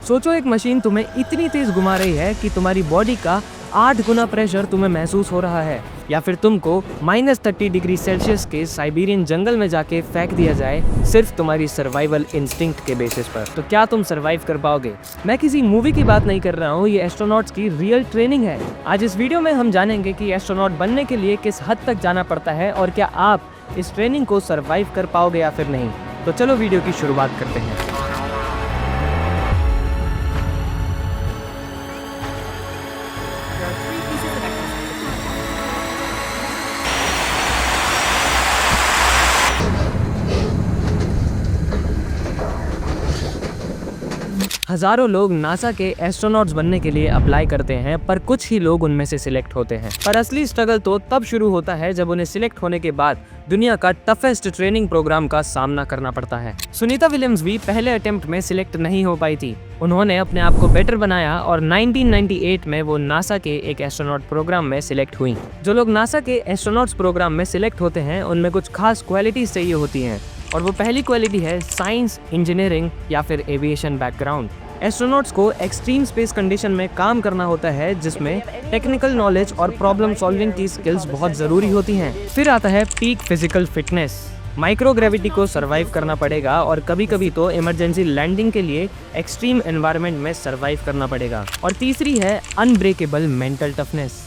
सोचो एक मशीन तुम्हें इतनी तेज घुमा रही है कि तुम्हारी बॉडी का 8 गुना प्रेशर तुम्हें महसूस हो रहा है, या फिर तुमको -30 डिग्री सेल्सियस के साइबेरियन जंगल में जाके फेंक दिया जाए सिर्फ तुम्हारी सर्वाइवल इंस्टिंक्ट के बेसिस पर। तो क्या तुम सर्वाइव कर पाओगे? मैं किसी मूवी की बात नहीं कर रहा हूँ, ये एस्ट्रोनॉट्स की रियल ट्रेनिंग है। आज इस वीडियो में हम जानेंगे कि एस्ट्रोनॉट बनने के लिए किस हद तक जाना पड़ता है और क्या आप इस ट्रेनिंग को सर्वाइव कर पाओगे या फिर नहीं। तो चलो वीडियो की शुरुआत करते हैं। हजारों लोग नासा के एस्ट्रोनॉट्स बनने के लिए अप्लाई करते हैं, पर कुछ ही लोग उनमें से सिलेक्ट होते हैं। पर असली स्ट्रगल तो तब शुरू होता है जब उन्हें सिलेक्ट होने के बाद दुनिया का टफेस्ट ट्रेनिंग प्रोग्राम का सामना करना पड़ता है। सुनीता विलियम्स भी पहले अटेम्प्ट में सिलेक्ट नहीं हो पाई थी। उन्होंने अपने आप को बेटर बनाया और 1998 में वो नासा के एक एस्ट्रोनॉट प्रोग्राम में सिलेक्ट हुई। जो लोग नासा के एस्ट्रोनॉट्स प्रोग्राम में सिलेक्ट होते हैं उनमें कुछ खास क्वालिटीज चाहिए होती हैं, और वो पहली क्वालिटी है साइंस, इंजीनियरिंग या फिर एविएशन बैकग्राउंड। एस्ट्रोनॉट्स को एक्सट्रीम स्पेस कंडीशन में काम करना होता है, जिसमें टेक्निकल नॉलेज और प्रॉब्लम सॉल्विंग की स्किल्स बहुत ज़रूरी होती हैं। फिर आता है पीक फिजिकल फिटनेस। माइक्रोग्रेविटी को सर्वाइव करना पड़ेगा और कभी कभी तो इमरजेंसी लैंडिंग के लिए एक्सट्रीम एनवायरनमेंट में सर्वाइव करना पड़ेगा। और तीसरी है अनब्रेकेबल मेंटल टफनेस।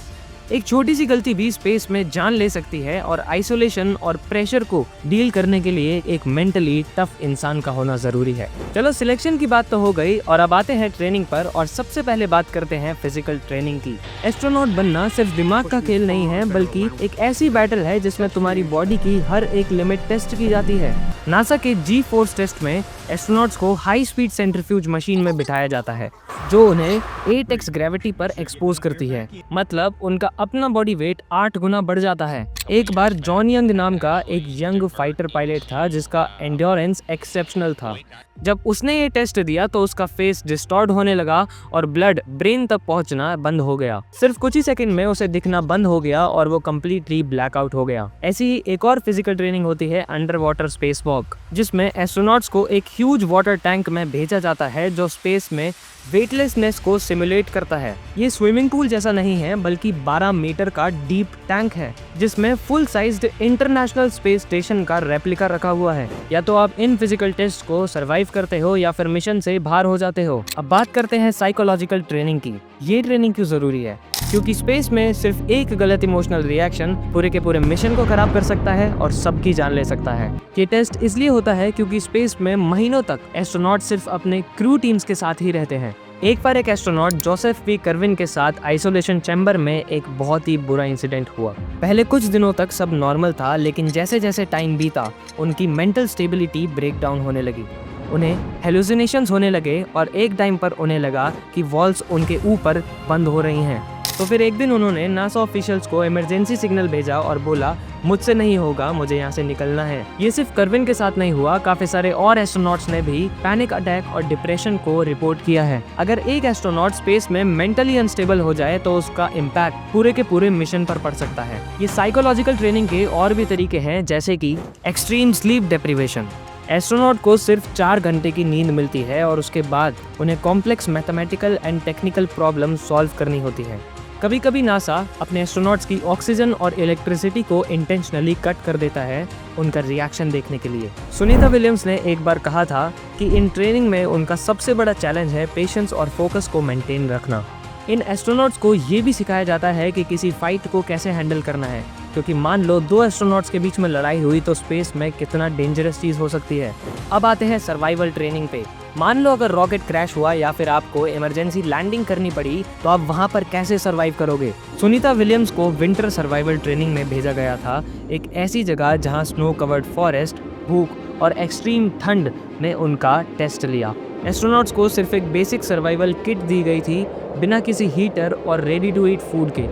एक छोटी सी गलती भी स्पेस में जान ले सकती है, और आइसोलेशन और प्रेशर को डील करने के लिए एक मेंटली टफ इंसान का होना जरूरी है। चलो सिलेक्शन की बात तो हो गई, और अब आते हैं ट्रेनिंग पर। और सबसे पहले बात करते हैं फिजिकल ट्रेनिंग की। एस्ट्रोनॉट बनना सिर्फ दिमाग का खेल नहीं है, बल्कि एक ऐसी बैटल है जिसमें तुम्हारी बॉडी की हर एक लिमिट टेस्ट की जाती है। नासा के G-फोर्स टेस्ट में एस्ट्रोनॉट्स को हाई स्पीड सेंट्रीफ्यूज मशीन में बिठाया जाता है, जो उन्हें 8x ग्रेविटी पर एक्सपोज करती है। मतलब उनका अपना बॉडी वेट 8 गुना बढ़ जाता है। एक बार जॉन यंग नाम का एक यंग फाइटर पायलट था जिसका एंड्योरेंस एक्सेप्शनल था। जब उसने ये टेस्ट दिया तो उसका फेस डिस्टॉर्ट होने लगा और ब्लड ब्रेन तक पहुंचना बंद हो गया। सिर्फ कुछ ही सेकंड में उसे दिखना बंद हो गया और वो कम्प्लीटली ब्लैकआउट हो गया। ऐसी ही एक और फिजिकल ट्रेनिंग होती है अंडर वाटर स्पेस वॉक, जिसमें एस्ट्रोनॉट्स को एक ह्यूज वाटर टैंक में भेजा जाता है जो स्पेस में वेटलेसनेस को सिमुलेट करता है। ये स्विमिंग पूल जैसा नहीं है, बल्कि 12 मीटर का डीप टैंक है जिसमें full sized international space station का रेप्लिका रखा हुआ है। या तो आप इन फिजिकल टेस्ट को सर्वाइव करते हो या फिर मिशन से बाहर हो जाते हो। अब बात करते हैं साइकोलॉजिकल ट्रेनिंग की। ये ट्रेनिंग क्यों जरूरी है? क्योंकि स्पेस में सिर्फ एक गलत इमोशनल रिएक्शन पूरे के पूरे मिशन को खराब कर सकता है और सबकी जान ले सकता है। ये टेस्ट इसलिए होता है क्योंकि स्पेस में महीनों तक एस्ट्रोनॉट सिर्फ अपने क्रू टीम्स के साथ ही रहते हैं। एक बार एक एस्ट्रोनॉट जोसेफ पी कर्विन के साथ आइसोलेशन चैम्बर में एक बहुत ही बुरा इंसिडेंट हुआ। पहले कुछ दिनों तक सब नॉर्मल था, लेकिन जैसे जैसे टाइम बीता उनकी मेंटल स्टेबिलिटी ब्रेक डाउन होने लगी। उन्हें हेलुसिनेशंस होने लगे और एक टाइम पर उन्हें लगा कि वॉल्स उनके ऊपर बंद हो रही हैं। तो फिर एक दिन उन्होंने नासा ऑफिशियल्स को इमरजेंसी सिग्नल भेजा और बोला, मुझसे नहीं होगा, मुझे यहाँ से निकलना है। ये सिर्फ कर्विन के साथ नहीं हुआ, काफी सारे और एस्ट्रोनॉट्स ने भी पैनिक अटैक और डिप्रेशन को रिपोर्ट किया है। अगर एक एस्ट्रोनॉट स्पेस में मेंटली अनस्टेबल हो जाए तो उसका इम्पैक्ट पूरे के पूरे मिशन पर पड़ सकता है। ये साइकोलॉजिकल ट्रेनिंग के और भी तरीके हैं, जैसे कि एक्सट्रीम स्लीप डेप्रिवेशन। एस्ट्रोनॉट को सिर्फ 4 घंटे की नींद मिलती है और उसके बाद उन्हें complex mathematical and technical problem solve करनी होती है। कभी कभी नासा अपने एस्ट्रोनॉट्स की ऑक्सीजन और इलेक्ट्रिसिटी को इंटेंशनली कट कर देता है उनका रिएक्शन देखने के लिए। सुनीता विलियम्स ने एक बार कहा था कि इन ट्रेनिंग में उनका सबसे बड़ा चैलेंज है पेशेंस और फोकस को मेंटेन रखना। इन एस्ट्रोनॉट्स को ये भी सिखाया जाता है कि किसी फाइट को कैसे हैंडल करना है, क्योंकि मान लो 2 एस्ट्रोनॉट्स के बीच में लड़ाई हुई तो स्पेस में कितना डेंजरस चीज हो सकती है। अब आते हैं सर्वाइवल ट्रेनिंग पे। मान लो अगर रॉकेट क्रैश हुआ या फिर आपको इमरजेंसी लैंडिंग करनी पड़ी, तो आप वहां पर कैसे सर्वाइव करोगे? सुनीता विलियम्स को विंटर सर्वाइवल ट्रेनिंग में भेजा गया था, एक ऐसी जगह जहां स्नो कवर्ड फॉरेस्ट, भूख और एक्सट्रीम ठंड ने उनका टेस्ट लिया। एस्ट्रोनॉट्स को सिर्फ एक बेसिक सर्वाइवल किट दी गई थी, बिना किसी हीटर और रेडी टू ईट फूड के।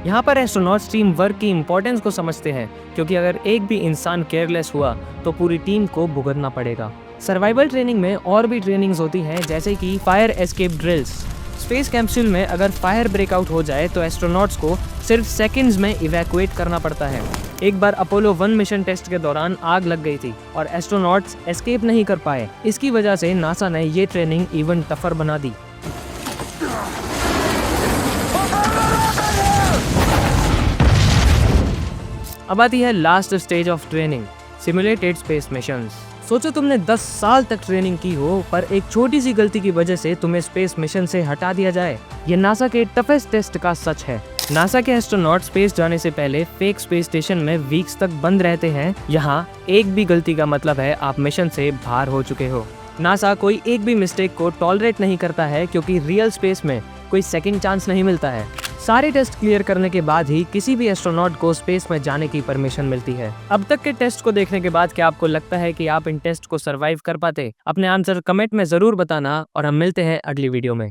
यहाँ पर एस्ट्रोनॉट्स टीम वर्क की इम्पोर्टेंस को समझते हैं, क्योंकि अगर एक भी इंसान केयरलेस हुआ तो पूरी टीम को भुगतना पड़ेगा। सर्वाइवल ट्रेनिंग में और भी ट्रेनिंग्स होती हैं, जैसे कि fire escape drills. Space capsule में अगर फायर ब्रेकआउट हो जाए तो एस्ट्रोनॉट्स को सिर्फ सेकंड्स में इवैक्यूएट करना पड़ता है। एक बार अपोलो 1 मिशन टेस्ट के दौरान आग लग गई थी और एस्ट्रोनॉट्स एस्केप नहीं कर पाए। इसकी वजह से नासा ने ये ट्रेनिंग इवन टफर बना दी। अब आती है last stage of training, simulated space missions. सोचो तुमने 10 साल तक ट्रेनिंग की हो, पर एक छोटी सी गलती की वजह से तुम्हें स्पेस मिशन से हटा दिया जाए। ये नासा के टफेस्ट टेस्ट का सच है। नासा के एस्ट्रोनॉट स्पेस जाने से पहले फेक स्पेस स्टेशन में वीक्स तक बंद रहते हैं। यहाँ एक भी गलती का मतलब है आप मिशन से बाहर हो चुके हो। नासा कोई एक भी मिस्टेक को टॉलरेट नहीं करता है, क्योंकि रियल स्पेस में कोई सेकंड चांस नहीं मिलता है। सारे टेस्ट क्लियर करने के बाद ही किसी भी एस्ट्रोनॉट को स्पेस में जाने की परमिशन मिलती है। अब तक के टेस्ट को देखने के बाद क्या आपको लगता है कि आप इन टेस्ट को सरवाइव कर पाते? अपने आंसर कमेंट में जरूर बताना और हम मिलते हैं अगली वीडियो में।